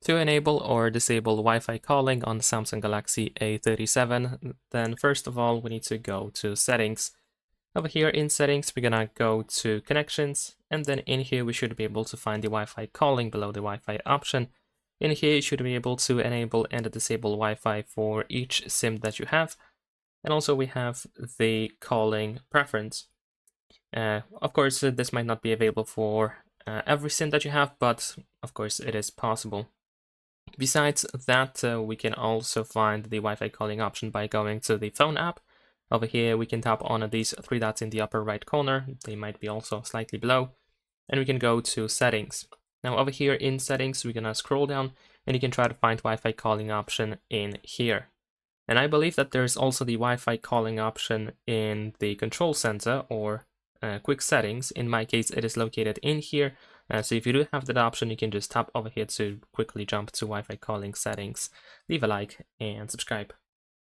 To enable or disable Wi-Fi calling on the Samsung Galaxy A37, then first of all, we need to go to Settings. Over here in Settings, we're gonna go to Connections, and then in here we should be able to find the Wi-Fi calling below the Wi-Fi option. In here, you should be able to enable and disable Wi-Fi for each SIM that you have. And also we have the calling preference. Of course, this might not be available for every SIM that you have, but of course it is possible. Besides that, we can also find the Wi-Fi calling option by going to the phone app. Over here, we can tap on these three dots in the upper right corner. They might be also slightly below. And we can go to Settings. Now over here in Settings, we're gonna scroll down and you can try to find Wi-Fi calling option in here. And I believe that there's also the Wi-Fi calling option in the control center or quick settings. In my case, it is located in here. So if you do have that option, you can just tap over here to quickly jump to Wi-Fi calling settings. Leave a like and subscribe.